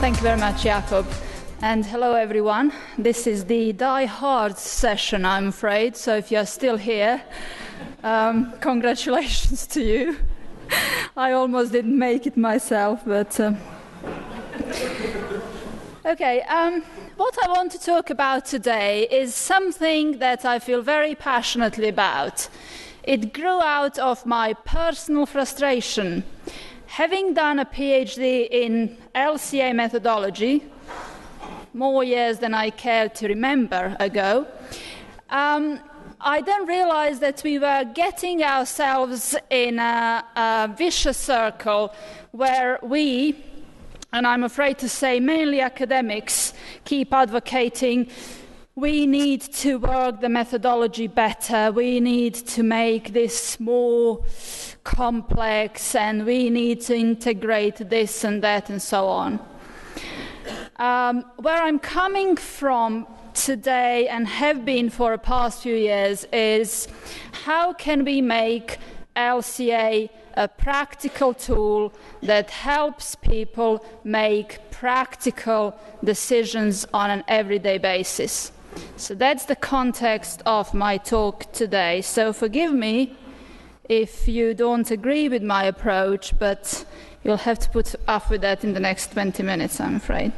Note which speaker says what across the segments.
Speaker 1: Thank you very much, Jakob. And hello, everyone. This is the Die Hard session, I'm afraid. So if you're still here, congratulations to you. I almost didn't make it myself, but... Okay, what I want to talk about today is something that I feel very passionately about. It grew out of my personal frustration. Having done a PhD in LCA methodology, more years than I care to remember ago, I then realized that we were getting ourselves in a vicious circle where we, and I'm afraid to say mainly academics, keep advocating we need to work the methodology better, we need to make this more complex, and we need to integrate this and that and so on. Where I'm coming from today and have been for the past few years is how can we make LCA a practical tool that helps people make practical decisions on an everyday basis. So that's the context of my talk today. So forgive me if you don't agree with my approach, but you'll have to put up with that in the next 20 minutes, I'm afraid.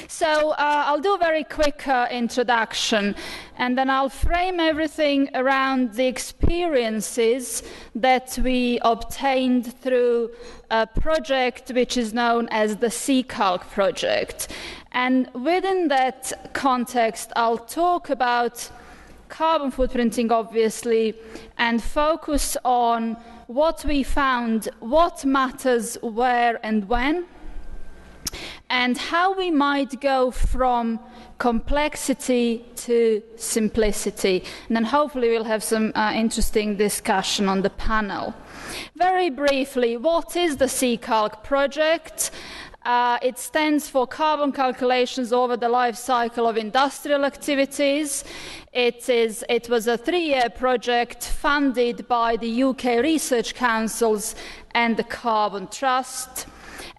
Speaker 1: So I'll do a very quick introduction, and then I'll frame everything around the experiences that we obtained through a project which is known as the CCalc project. And within that context, I'll talk about carbon footprinting, obviously, and focus on what we found, what matters where and when, and how we might go from complexity to simplicity. And then hopefully we'll have some interesting discussion on the panel. Very briefly, what is the CCalc project? It stands for Carbon Calculations over the Life Cycle of Industrial Activities. It was a 3-year project funded by the UK Research Councils and the Carbon Trust.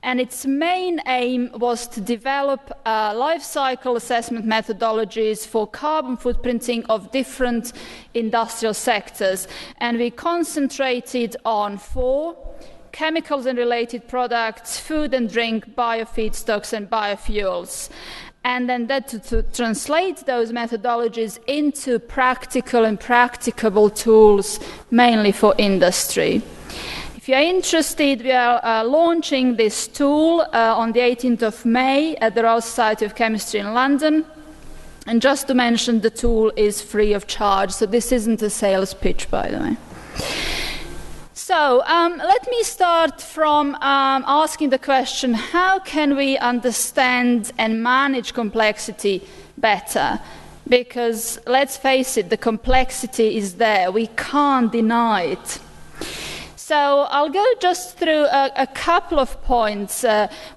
Speaker 1: And its main aim was to develop life cycle assessment methodologies for carbon footprinting of different industrial sectors. And we concentrated on 4: chemicals and related products, food and drink, biofeedstocks, and biofuels. And then that to translate those methodologies into practical and practicable tools, mainly for industry. If you're interested, we are launching this tool on the 18th of May at the Royal Society of Chemistry in London. And just to mention, the tool is free of charge, so this isn't a sales pitch, by the way. So let me start from asking the question, how can we understand and manage complexity better? Because let's face it, the complexity is there. We can't deny it. So I'll go just through a couple of points,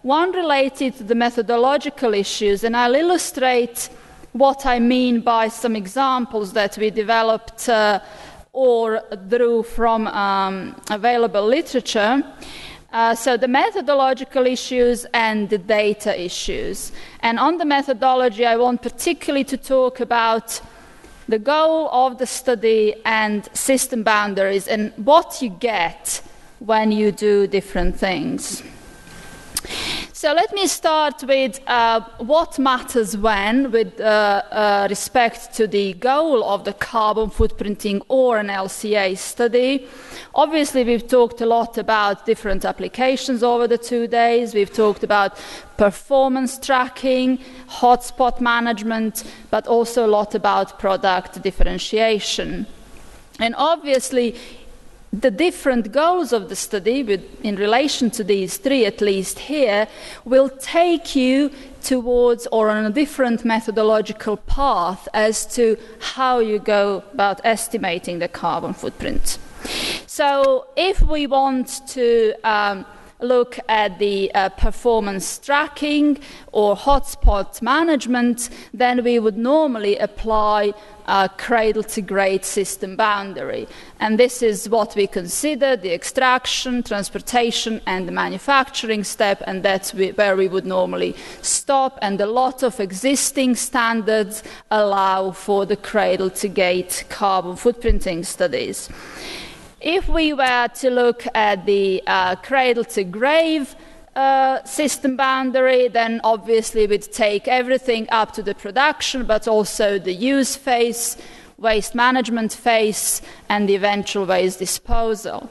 Speaker 1: one related to the methodological issues, and I'll illustrate what I mean by some examples that we developed or drew from available literature. So the methodological issues and the data issues. And on the methodology, I want particularly to talk about the goal of the study and system boundaries and what you get when you do different things. So let me start with what matters when, with respect to the goal of the carbon footprinting or an LCA study. Obviously, we've talked a lot about different applications over the 2 days. We've talked about performance tracking, hotspot management, but also a lot about product differentiation. And obviously, the different goals of the study, in relation to these 3 at least here, will take you towards or on a different methodological path as to how you go about estimating the carbon footprint. So if we want to look at the performance tracking or hotspot management, then we would normally apply a cradle-to-grade system boundary. And this is what we consider the extraction, transportation, and the manufacturing step, and that's where we would normally stop. And a lot of existing standards allow for the cradle-to-gate carbon footprinting studies. If we were to look at the cradle-to-grave system boundary, then obviously we'd take everything up to the production, but also the use phase, waste management phase, and the eventual waste disposal.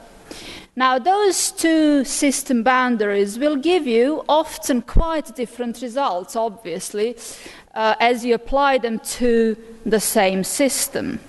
Speaker 1: Now, those two system boundaries will give you often quite different results, obviously, as you apply them to the same system.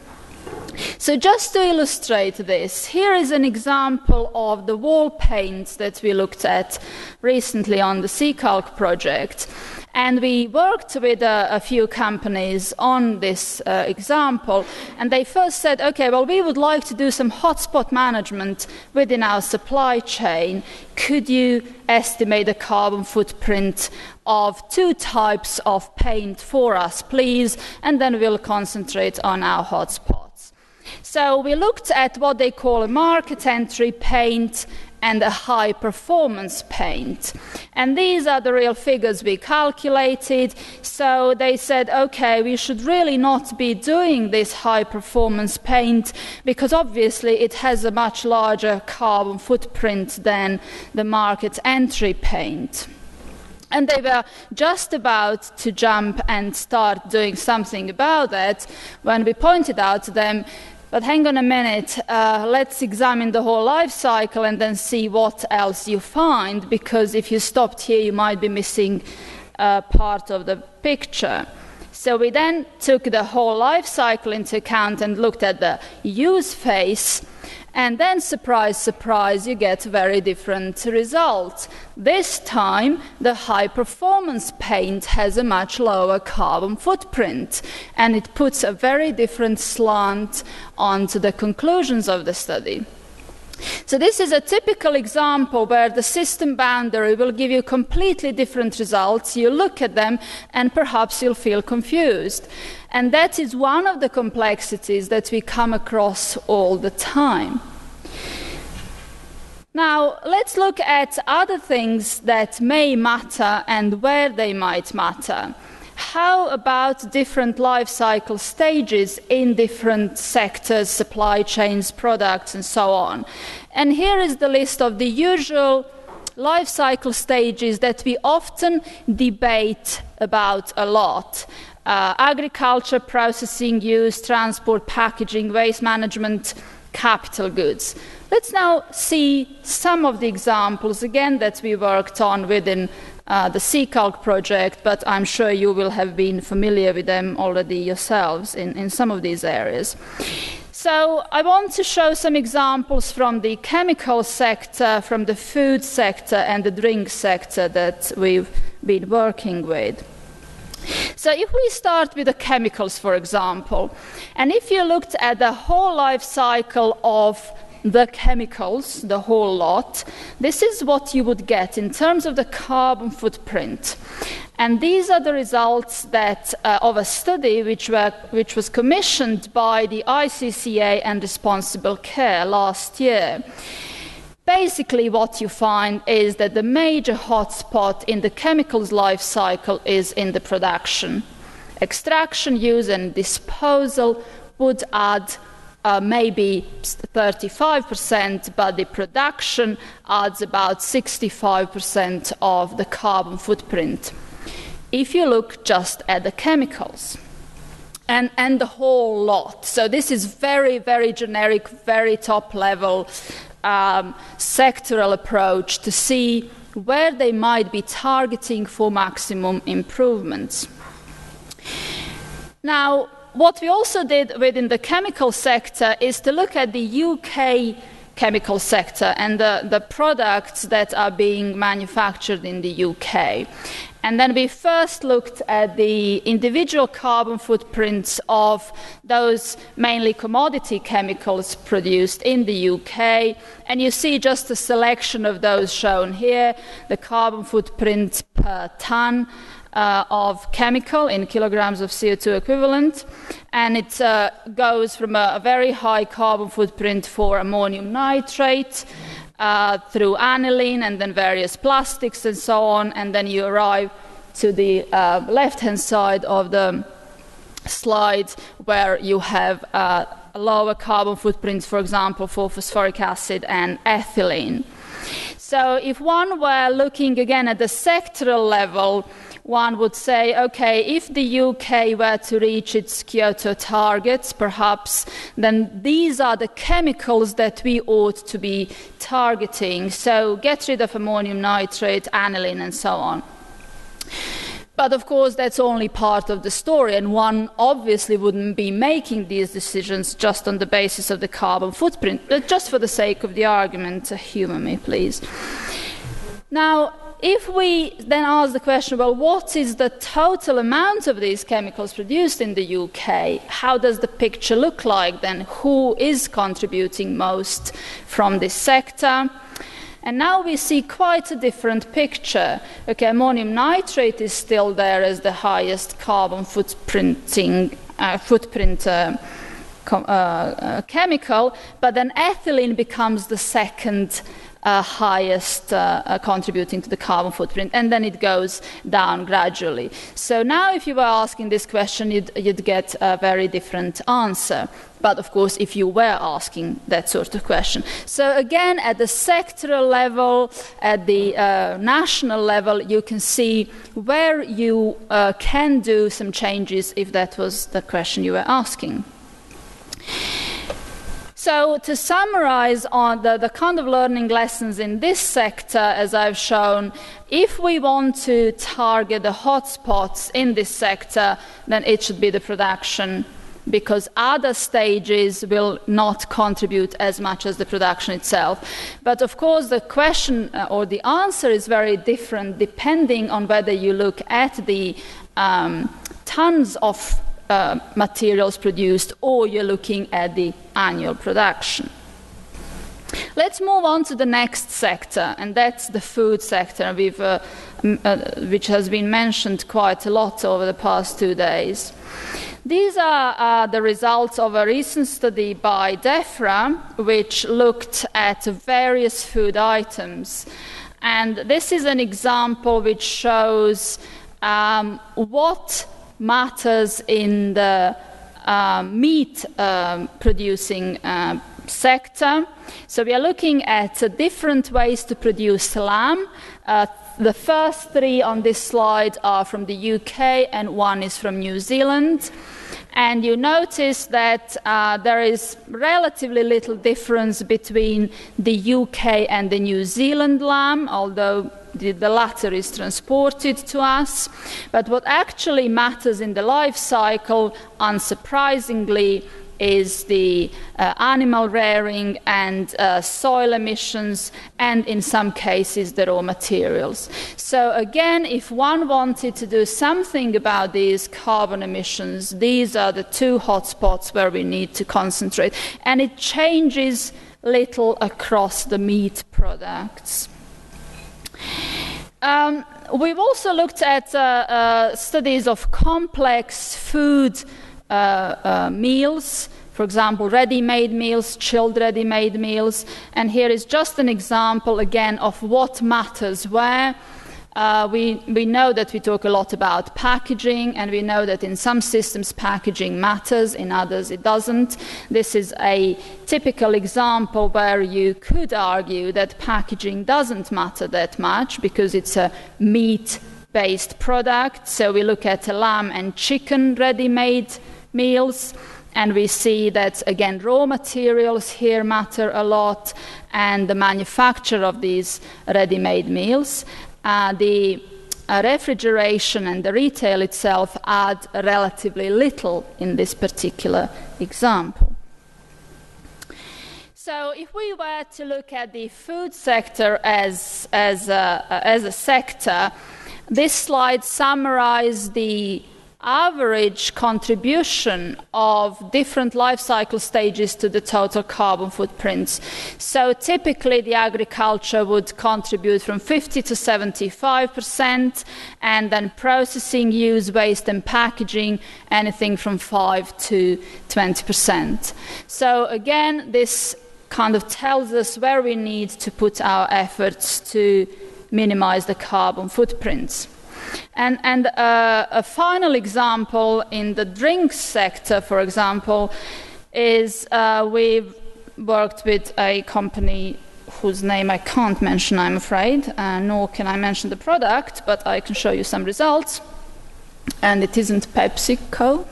Speaker 1: So just to illustrate this, here is an example of the wall paint that we looked at recently on the CCalc project. And we worked with a few companies on this example, and they first said, okay, well, we would like to do some hotspot management within our supply chain. Could you estimate the carbon footprint of 2 types of paint for us, please? And then we'll concentrate on our hotspots. So we looked at what they call a market entry paint and a high performance paint. And these are the real figures we calculated. So they said, okay, we should really not be doing this high performance paint because obviously it has a much larger carbon footprint than the market entry paint. And they were just about to jump and start doing something about that when we pointed out to them, but hang on a minute, let's examine the whole life cycle and then see what else you find, because if you stopped here, you might be missing part of the picture. So we then took the whole life cycle into account and looked at the use phase, and then, surprise, surprise, you get very different results. This time, the high-performance paint has a much lower carbon footprint, and it puts a very different slant onto the conclusions of the study. So this is a typical example where the system boundary will give you completely different results. You look at them, and perhaps you'll feel confused. And that is one of the complexities that we come across all the time. Now, let's look at other things that may matter and where they might matter. How about different life cycle stages in different sectors, supply chains, products, and so on? And here is the list of the usual life cycle stages that we often debate about a lot. Agriculture, processing, use, transport, packaging, waste management, capital goods. Let's now see some of the examples again that we worked on within the CCalc project, but I'm sure you will have been familiar with them already yourselves in some of these areas. So I want to show some examples from the chemical sector, from the food sector, and the drink sector that we've been working with. So if we start with the chemicals, for example, and if you looked at the whole life cycle of the chemicals, the whole lot, this is what you would get in terms of the carbon footprint. And these are the results that of a study which was commissioned by the ICCA and Responsible Care last year. Basically, what you find is that the major hotspot in the chemicals life cycle is in the production. Extraction, use, and disposal would add maybe 35%, but the production adds about 65% of the carbon footprint. If you look just at the chemicals and the whole lot. So this is very, very generic, very top level sectoral approach to see where they might be targeting for maximum improvements. Now, what we also did within the chemical sector is to look at the UK chemical sector and the products that are being manufactured in the UK. And then we first looked at the individual carbon footprints of those mainly commodity chemicals produced in the UK. And you see just a selection of those shown here, the carbon footprint per ton of chemical in kilograms of CO2 equivalent. And it goes from a very high carbon footprint for ammonium nitrate, through aniline and then various plastics and so on, and then you arrive to the left-hand side of the slide where you have a lower carbon footprint, for example, for phosphoric acid and ethylene. So if one were looking again at the sectoral level, one would say, okay, if the UK were to reach its Kyoto targets, perhaps, then these are the chemicals that we ought to be targeting. So get rid of ammonium nitrate, aniline, and so on. But of course, that's only part of the story, and one obviously wouldn't be making these decisions just on the basis of the carbon footprint, but just for the sake of the argument, humour me, please. Now, if we then ask the question, well, what is the total amount of these chemicals produced in the UK? How does the picture look like then? Who is contributing most from this sector? And now we see quite a different picture. Okay, ammonium nitrate is still there as the highest carbon footprint chemical, but then ethylene becomes the second highest contributing to the carbon footprint, and then it goes down gradually. So now if you were asking this question, you'd get a very different answer. But of course, if you were asking that sort of question. So again, at the sectoral level, at the national level, you can see where you can do some changes if that was the question you were asking. So to summarize on the kind of learning lessons in this sector, as I've shown, if we want to target the hotspots in this sector, then it should be the production, because other stages will not contribute as much as the production itself. But of course, the question or the answer is very different depending on whether you look at the tons of materials produced, or you're looking at the annual production. Let's move on to the next sector, and that's the food sector, which has been mentioned quite a lot over the past 2 days. These are the results of a recent study by DEFRA, which looked at various food items. And this is an example which shows what matters in the meat producing sector. So we are looking at different ways to produce lamb. The first 3 on this slide are from the UK and 1 is from New Zealand. And you notice that there is relatively little difference between the UK and the New Zealand lamb, although the latter is transported to us. But what actually matters in the life cycle, unsurprisingly, is the animal rearing and soil emissions, and in some cases the raw materials. So again, if one wanted to do something about these carbon emissions, these are the 2 hotspots where we need to concentrate. And it changes little across the meat products. We've also looked at studies of complex food meals, for example, ready-made meals, chilled ready-made meals, and here is just an example again of what matters where. We know that we talk a lot about packaging, and we know that in some systems packaging matters, in others it doesn't. This is a typical example where you could argue that packaging doesn't matter that much because it's a meat-based product. So we look at lamb and chicken ready-made meals, and we see that, again, raw materials here matter a lot, and the manufacture of these ready-made meals. The refrigeration and the retail itself add relatively little in this particular example. So if we were to look at the food sector as a sector, this slide summarizes the average contribution of different life cycle stages to the total carbon footprints. So typically the agriculture would contribute from 50 to 75%, and then processing, use, waste and packaging anything from 5 to 20%. So again, this kind of tells us where we need to put our efforts to minimize the carbon footprints. And a final example in the drinks sector, for example, is we've worked with a company whose name I can't mention, I'm afraid, nor can I mention the product, but I can show you some results. And it isn't PepsiCo,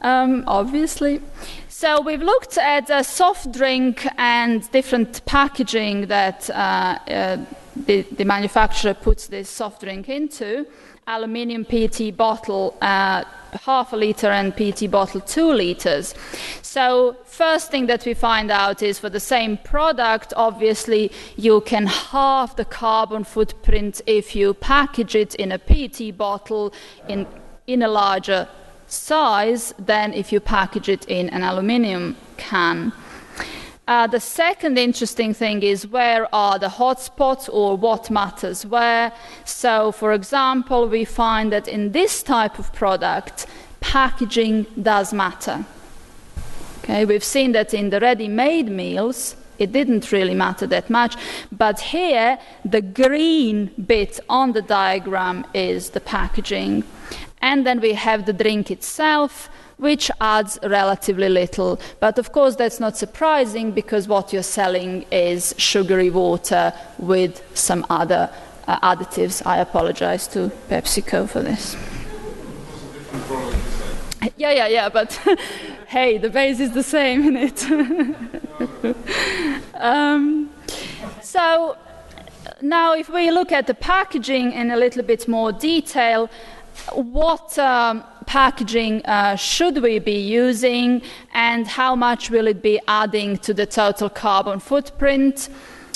Speaker 1: obviously. So we've looked at a soft drink and different packaging that the manufacturer puts this soft drink into: aluminium PET bottle, half a liter, and PET bottle 2 liters. So first thing that we find out is for the same product, obviously you can halve the carbon footprint if you package it in a PET bottle in a larger size than if you package it in an aluminium can. The second interesting thing is where are the hotspots, or what matters where. So, for example, we find that in this type of product, packaging does matter. Okay, we've seen that in the ready-made meals, it didn't really matter that much, but here, the green bit on the diagram is the packaging. And then we have the drink itself, which adds relatively little. But of course that's not surprising, because what you're selling is sugary water with some other additives. I apologize to PepsiCo for this. Yeah, but hey, the base is the same, isn't it? So now if we look at the packaging in a little bit more detail, what packaging should we be using, and how much will it be adding to the total carbon footprint?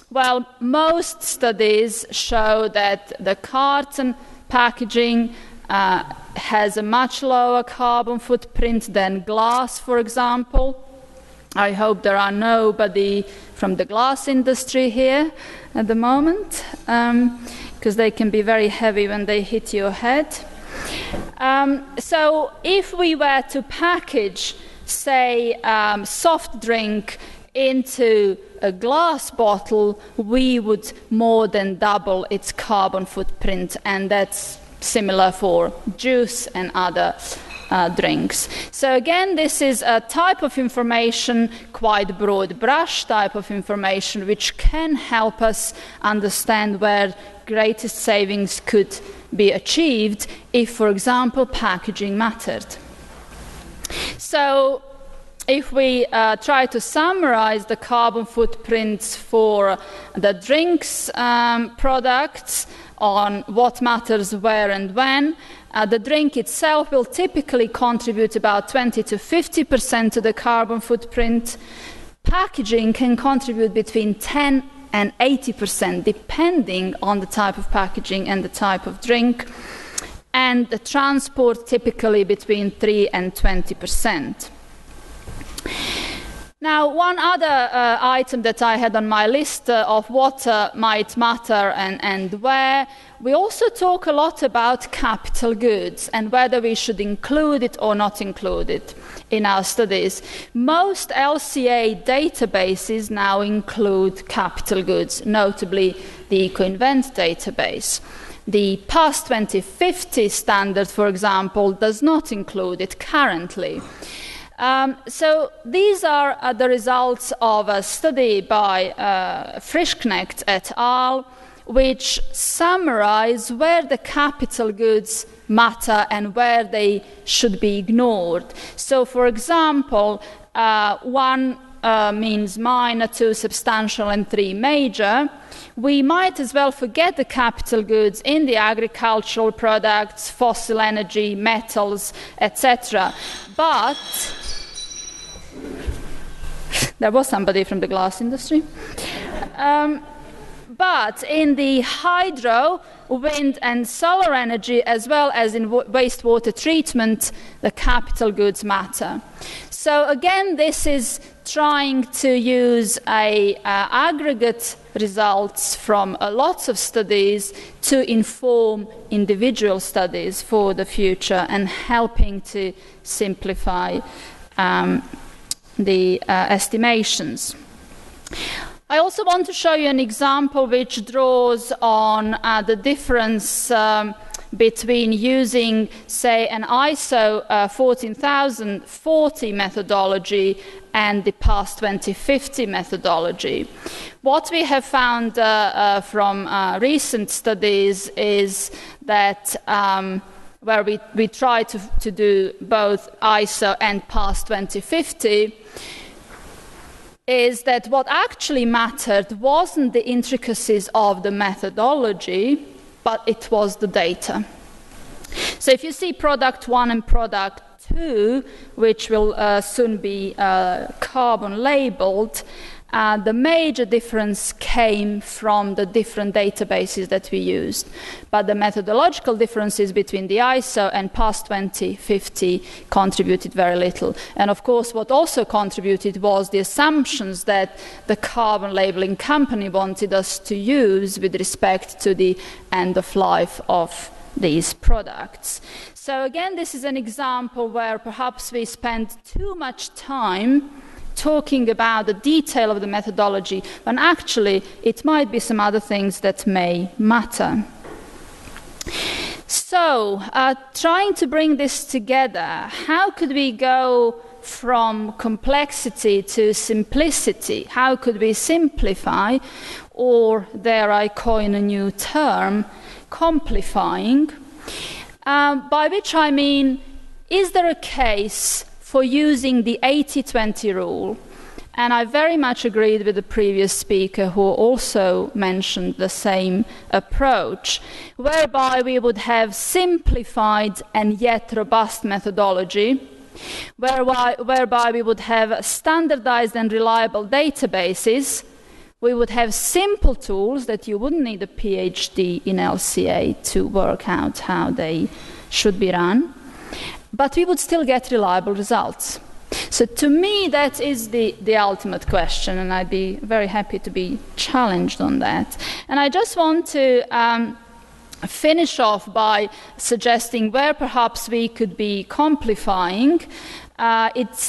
Speaker 1: Well, most studies show that the carton packaging has a much lower carbon footprint than glass, for example. I hope there are nobody from the glass industry here at the moment, because they can be very heavy when they hit your head. So if we were to package, say, soft drink into a glass bottle, we would more than double its carbon footprint, and that's similar for juice and other drinks. So again, this is a type of information, quite broad brush type of information, which can help us understand where greatest savings could be achieved if, for example, packaging mattered. So if we try to summarize the carbon footprints for the drinks products on what matters where and when, the drink itself will typically contribute about 20 to 50% to the carbon footprint. Packaging can contribute between 10 and 80%, depending on the type of packaging and the type of drink, and the transport typically between 3 and 20%. Now, one other item that I had on my list of what might matter and where, we also talk a lot about capital goods and whether we should include it or not include it in our studies. Most LCA databases now include capital goods, notably the EcoInvent database. The PAS 2050 standard, for example, does not include it currently. So these are the results of a study by Frischknecht et al., which summarize where the capital goods matter and where they should be ignored. So, for example, 1 means minor, 2 substantial, and 3 major. We might as well forget the capital goods in the agricultural products, fossil energy, metals, etc. But There was somebody from the glass industry. But in the hydro, wind and solar energy, as well as in wastewater treatment, the capital goods matter. So again, this is trying to use aggregate results from lots of studies to inform individual studies for the future and helping to simplify the estimations. I also want to show you an example which draws on the difference between using, say, an ISO 14040 methodology and the PAS 2050 methodology. What we have found from recent studies is that where we try to do both ISO and PAS 2050, is that what actually mattered wasn't the intricacies of the methodology, but it was the data. So if you see product 1 and product 2, which will soon be carbon labeled, the major difference came from the different databases that we used. But the methodological differences between the ISO and PAS 2050 contributed very little. And of course, what also contributed was the assumptions that the carbon labeling company wanted us to use with respect to the end of life of these products. So again, this is an example where perhaps we spend too much time talking about the detail of the methodology, when actually it might be some other things that may matter. So, trying to bring this together, how could we go from complexity to simplicity? How could we simplify, or dare I coin a new term, complifying? By which I mean, is there a case for using the 80-20 rule? And I very much agreed with the previous speaker who also mentioned the same approach, whereby we would have simplified and yet robust methodology, whereby we would have standardized and reliable databases, we would have simple tools that you wouldn't need a PhD in LCA to work out how they should be run, but we would still get reliable results. So to me, that is the ultimate question, and I'd be very happy to be challenged on that. And I just want to finish off by suggesting where perhaps we could be complifying.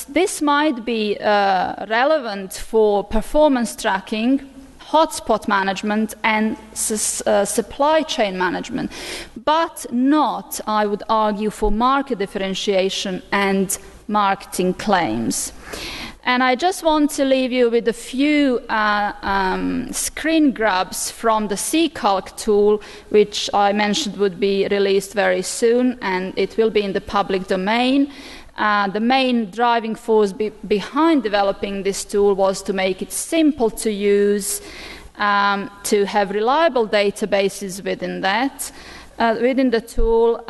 Speaker 1: This might be relevant for performance tracking, hotspot management, and supply chain management, but not, I would argue, for market differentiation and marketing claims. And I just want to leave you with a few screen grabs from the CCalc tool, which I mentioned would be released very soon, and it will be in the public domain. The main driving force behind developing this tool was to make it simple to use, to have reliable databases within that, within the tool,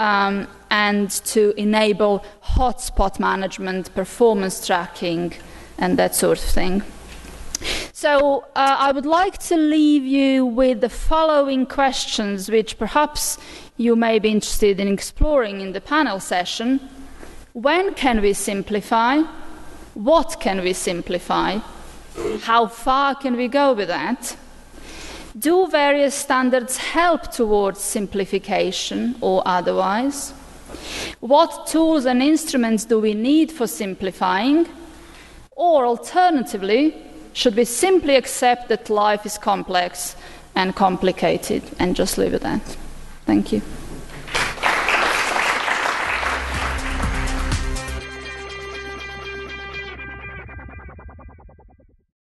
Speaker 1: and to enable hotspot management, performance tracking, and that sort of thing. So I would like to leave you with the following questions, which perhaps you may be interested in exploring in the panel session. When can we simplify? What can we simplify? How far can we go with that? Do various standards help towards simplification or otherwise? What tools and instruments do we need for simplifying? Or alternatively, should we simply accept that life is complex and complicated and just leave it at that? Thank you.